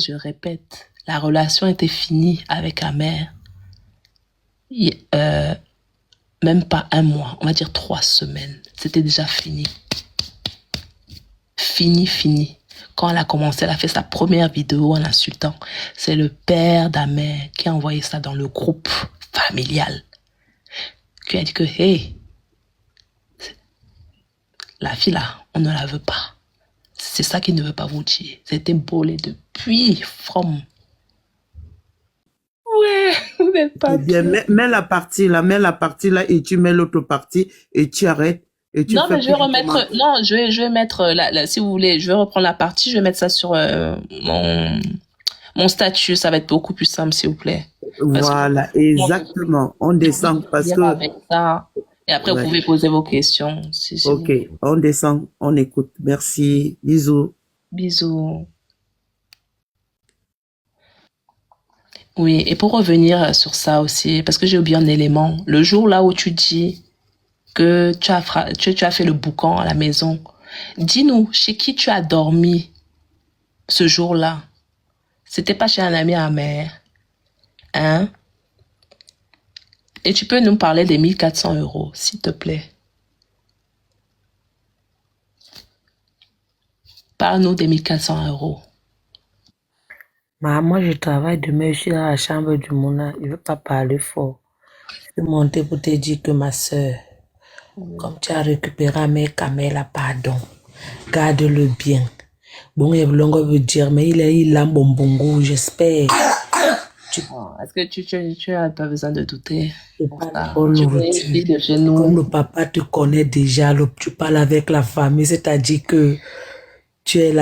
je répète, la relation était finie avec la mère. Même pas un mois, on va dire 3 semaines. C'était déjà fini. Fini. Quand elle a commencé, elle a fait sa première vidéo en insultant. C'est le père d'Amer qui a envoyé ça dans le groupe familial. Qui a dit que, hey, la fille là, on ne la veut pas. C'est ça qu'il ne veut pas vous dire. C'était bolé depuis from. Ouais, vous n'êtes pas Eh bien, bien. mets la partie là et tu mets l'autre partie et tu arrêtes et tu Non, fais mais je vais plus de remettre. commentaires. Non, je vais mettre si vous voulez, je vais reprendre la partie. Je vais mettre ça sur mon statut. Ça va être beaucoup plus simple, s'il vous plaît. Parce que Voilà, j'ai exactement. On envie de descend parce finir que, avec ça. Et après, vous ouais, pouvez poser vos questions, si vous ok, voulez. on descend, on écoute. Merci, bisous. Bisous. Oui, et pour revenir sur ça aussi, parce que j'ai oublié un élément. Le jour là où tu dis que tu as fait le boucan à la maison, dis-nous, chez qui tu as dormi ce jour-là? C'était pas chez un ami à mère, hein? Et tu peux nous parler des 1 400 €, s'il te plaît. Parle-nous des 1 400 €. Moi, je travaille demain, je suis dans la chambre du Mouna. Il ne veut pas parler fort. Je suis montée pour te dire que ma soeur, comme tu as récupéré mes camels, pardon, garde-le bien. Bon, il veut dire, mais il a un bonbon, j'espère. Est-ce que tu as pas besoin de douter C'est pour pas la ça? bonne Tu es une nourriture. fille de chez Comme nous. le papa te connaît déjà, tu parles avec la famille, c'est-à-dire que tu es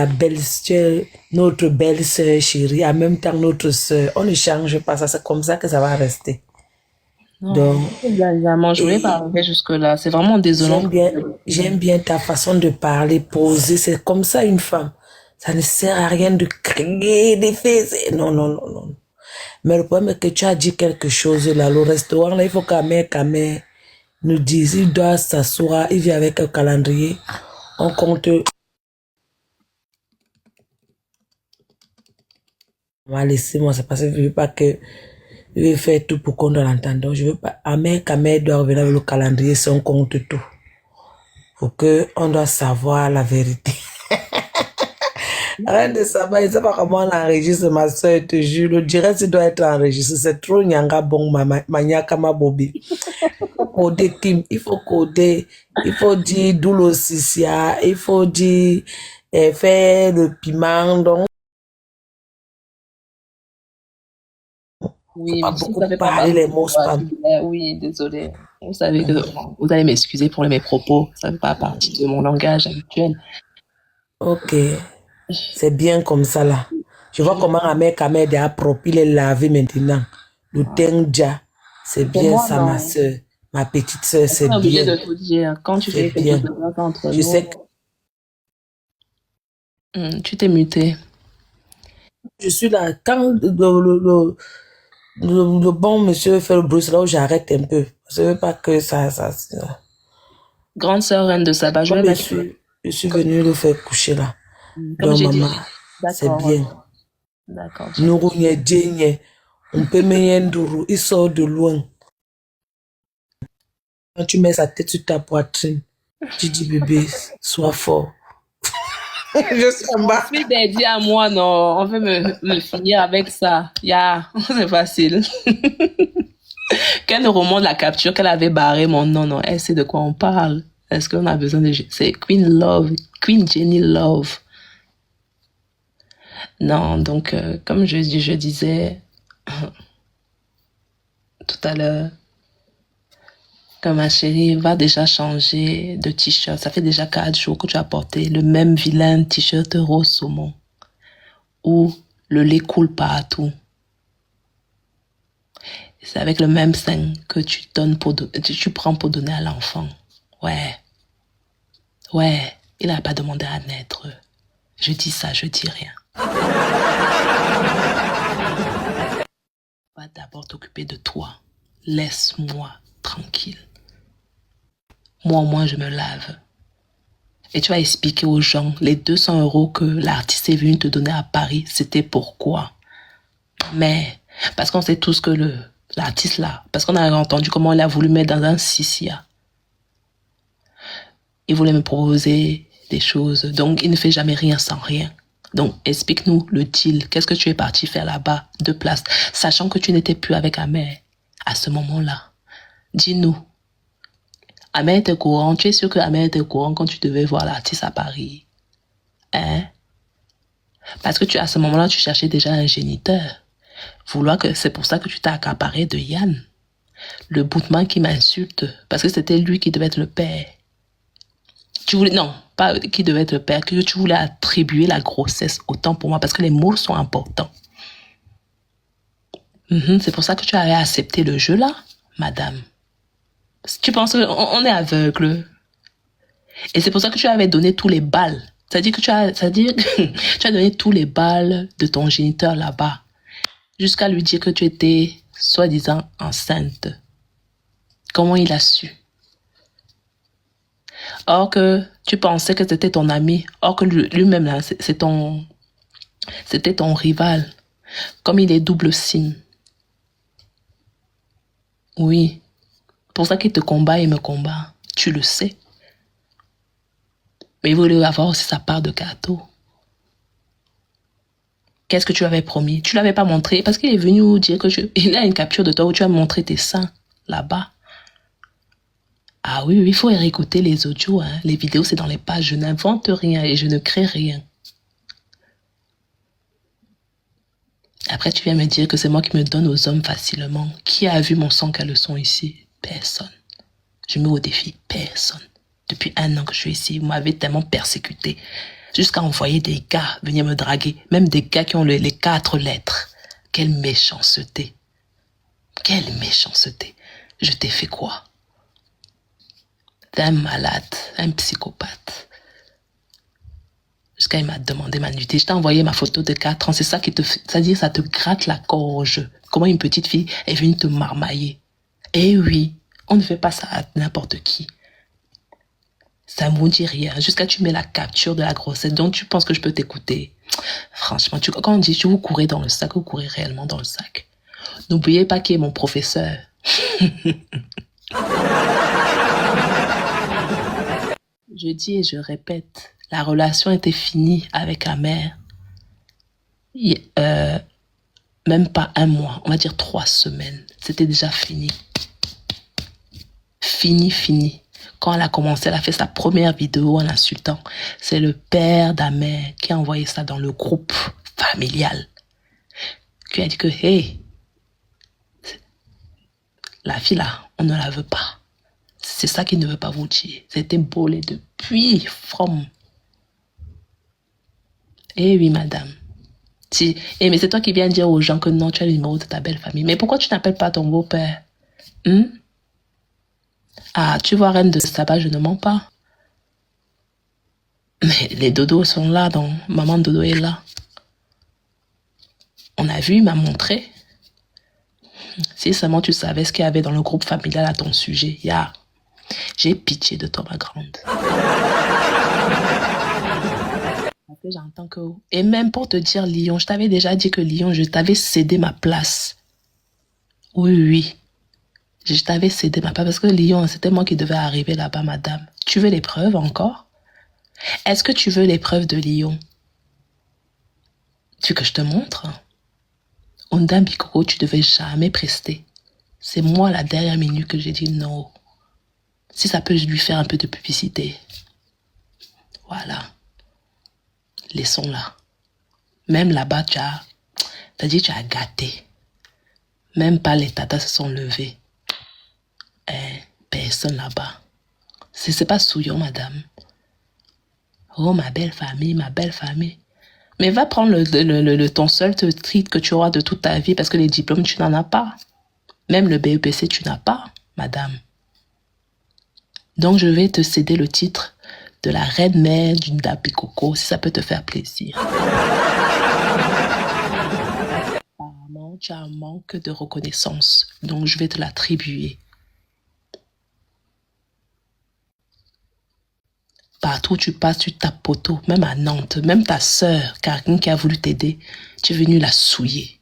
notre belle sœur chérie, en même temps notre sœur. On ne change pas ça, c'est comme ça que ça va rester. Non, Donc, évidemment, je voulais pas et arriver jusque-là. C'est vraiment désolant. j'aime bien ta façon de parler, poser. C'est comme ça une femme. Ça ne sert à rien de crier, de faire. Non, non, non, non. Mais le problème est que tu as dit quelque chose là. Le restaurant là, il faut qu'Amé nous dise. Il doit s'asseoir. Il vient avec un calendrier. On compte. Laissez-moi, c'est parce que je veux pas que. Je vais faire tout pour qu'on l'entende. Donc, je veux pas. Amé doit revenir avec le calendrier si on compte tout. Faut que on doit savoir la vérité. Rien de savoir, je ne sais pas comment on enregistre ma soeur, je te jure. Le direct doit être enregistré. C'est trop nyanga bon, maniaka ma bobi. Il faut coder Kim, il faut coder, il faut dire d'où le sissia, il faut dire faire le piment. Donc, faut Oui, pas mais si beaucoup ça fait pas parler partie les du mots spam. vocabulaire, oui, désolé. Vous savez que vous allez m'excuser pour mes propos. Ça fait pas partie de mon langage habituel. Ok, c'est bien comme ça là. Je Je vois vais- comment Ahmed Kamed est propre, il est lavé maintenant. Le tenja, c'est C'est bien moi, ça ma non. soeur. Ma petite soeur, On c'est est obligé bien. de tout dire. Quand tu C'est fais quelque chose bien. de bien entre Je sais nous, que tu t'es muté. je suis là. Quand le bon monsieur fait le bruit, c'est là où j'arrête un peu. Je ne veux pas que ça. Grande sœur reine de Saba, je vais Comme mettre. je suis venu le faire coucher là. Comme Donc, j'ai dit, maman, c'est d'accord. bien. D'accord, Jack. Nous, on peut mettre il sort de loin. Quand tu mets sa tête sur ta poitrine, tu dis bébé, sois fort. Je suis en bas. Ensuite, elle dit à moi, non, on veut me finir avec ça. C'est facile. Qu'elle nous remonte la capture qu'elle avait barré mon nom, non, elle sait de quoi on parle. Est-ce qu'on a besoin de... C'est Queen Love, Queen Jenny Love. Non, donc, comme je disais tout à l'heure, que ma chérie va déjà changer de t-shirt. Ça fait déjà 4 jours que tu as porté le même vilain t-shirt rose saumon où le lait coule partout. C'est avec le même sein que tu prends pour donner à l'enfant. Ouais, il n'a pas demandé à naître. Je dis ça, je dis rien. Va d'abord t'occuper de toi. Laisse-moi tranquille. Moi, au moins, je me lave. Et tu vas expliquer aux gens, les 200 euros que l'artiste est venu te donner à Paris, c'était pourquoi. Mais, parce qu'on sait tous que l'artiste là, parce qu'on a entendu comment il a voulu mettre dans un sissia. Il voulait me proposer des choses. Donc, il ne fait jamais rien sans rien. Donc, explique-nous le deal. Qu'est-ce que tu es parti faire là-bas, de place, sachant que tu n'étais plus avec Amère à ce moment-là. Dis-nous. Amère était au courant. Tu es sûr que Amère était au courant quand tu devais voir l'artiste à Paris? Hein? Parce que à ce moment-là, tu cherchais déjà un géniteur. C'est pour ça que tu t'es accaparé de Yann. Le boutman qui m'insulte. Parce que c'était lui qui devait être le père. Tu voulais, non, pas qui devait être le père, que tu voulais attribuer la grossesse autant pour moi, parce que les mots sont importants. C'est pour ça que tu avais accepté le jeu là, madame. Tu penses qu'on est aveugle. Et c'est pour ça que tu avais donné tous les balles. C'est-à-dire que tu as donné tous les balles de ton géniteur là-bas, jusqu'à lui dire que tu étais soi-disant enceinte. Comment il a su? Or que tu pensais que c'était ton ami, or que lui-même là, c'était ton rival. Comme il est double signe. Oui. Pour ça qu'il te combat et me combat. Tu le sais. Mais il voulait avoir aussi sa part de gâteau. Qu'est-ce que tu avais promis? Tu l'avais pas montré parce qu'il est venu dire que il a une capture de toi où tu as montré tes seins là-bas. Ah oui, il faut réécouter les audios. Hein. Les vidéos, c'est dans les pages. Je n'invente rien et je ne crée rien. Après, tu viens me dire que c'est moi qui me donne aux hommes facilement. Qui a vu mon sang caleçon ici? Personne. Je mets au défi. Personne. Depuis 1 an que je suis ici, vous m'avez tellement persécuté. Jusqu'à envoyer des gars venir me draguer. Même des gars qui ont les 4 lettres. Quelle méchanceté. Quelle méchanceté. Je t'ai fait quoi? T'es un malade, un psychopathe. Jusqu'à il m'a demandé ma nudité. Je t'ai envoyé ma photo de 4 ans. C'est ça qui c'est-à-dire ça te gratte la gorge. Comment une petite fille est venue te marmailler. Eh oui, on ne fait pas ça à n'importe qui. Ça ne vous dit rien. Jusqu'à tu mets la capture de la grossesse. Donc tu penses que je peux t'écouter. Franchement, quand on dit vous courez dans le sac, vous courez réellement dans le sac. N'oubliez pas qui est mon professeur. Je dis et je répète, la relation était finie avec la mère. Même pas 1 mois, on va dire 3 semaines. C'était déjà fini. Fini. Quand elle a commencé, elle a fait sa première vidéo en insultant. C'est le père d'Amère qui a envoyé ça dans le groupe familial. Qui a dit que, hey, la fille là, on ne la veut pas. C'est ça qu'il ne veut pas vous dire. C'était bolé depuis from. Eh oui, madame. Mais c'est toi qui viens dire aux gens que non, tu as le numéro de ta belle famille. Mais pourquoi tu n'appelles pas ton beau-père? Ah, tu vois, reine de Saba, je ne mens pas. Mais les dodos sont là, donc maman dodo est là. On a vu, il m'a montré. Si seulement tu savais ce qu'il y avait dans le groupe familial à ton sujet. J'ai pitié de toi, ma grande. Parce que j'entends que... Et même pour te dire Lyon, je t'avais déjà dit que Lyon, je t'avais cédé ma place. Oui. Je t'avais cédé ma place parce que Lyon, c'était moi qui devais arriver là-bas, madame. Tu veux les preuves encore? Est-ce que tu veux les preuves de Lyon? Tu veux que je te montre? Onda Bikoko, tu devais jamais prester. C'est moi, la dernière minute, que j'ai dit non. Si ça peut lui faire un peu de publicité. Voilà. Laissons-la. Même là-bas, tu as gâté. Même pas les tatas se sont levés. Personne là-bas. C'est pas souillon, madame. Oh, ma belle famille. Mais va prendre ton seul titre que tu auras de toute ta vie parce que les diplômes, tu n'en as pas. Même le BEPC, tu n'as pas, madame. Donc, je vais te céder le titre de la reine mère d'une Bikoko, si ça peut te faire plaisir. Apparemment, tu as un manque de reconnaissance, donc je vais te l'attribuer. Partout où tu passes, tu tapes poteau. Même à Nantes, même ta sœur, quelqu'un qui a voulu t'aider, tu es venu la souiller.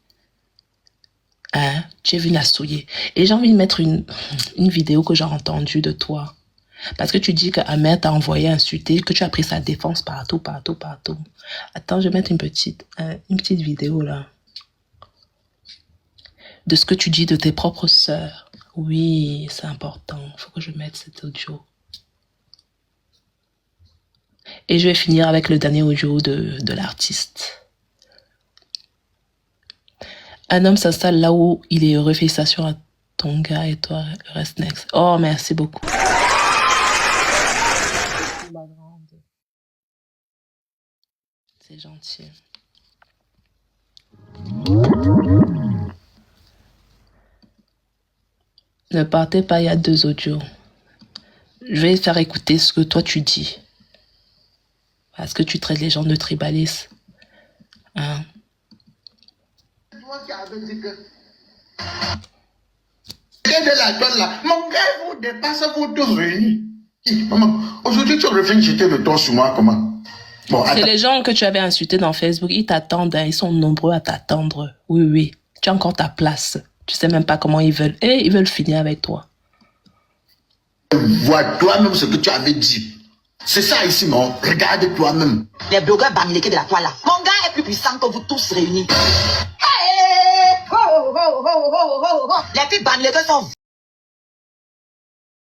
Hein? Tu es venu la souiller. Et j'ai envie de mettre une vidéo que j'ai entendue de toi. Parce que tu dis qu'Amer t'a envoyé insulter, que tu as pris sa défense partout. Attends, je vais mettre une petite vidéo là. De ce que tu dis de tes propres sœurs. Oui, c'est important. Il faut que je mette cet audio. Et je vais finir avec le dernier audio de l'artiste. Un homme s'installe là où il est heureux. Félicitations à ton gars et toi, reste next. Oh, merci beaucoup. C'est gentil. Ne partez pas, il y a 2 audios. Je vais faire écouter ce que toi tu dis. Parce que tu traites les gens de tribalistes. Hein? Mon gars, vous dépassez vous deux réunis. Maman, aujourd'hui tu reviens jeter le temps sur moi, comment? Bon, c'est les gens que tu avais insultés dans Facebook, ils t'attendent, hein, ils sont nombreux à t'attendre. Oui, tu as encore ta place. Tu sais même pas comment ils veulent. Et ils veulent finir avec toi. Vois toi-même ce que tu avais dit. C'est ça ici, non? Regarde toi-même. Les blogueurs bamilés de la toile là. Mon gars est plus puissant que vous tous réunis. Les filles bamilés sont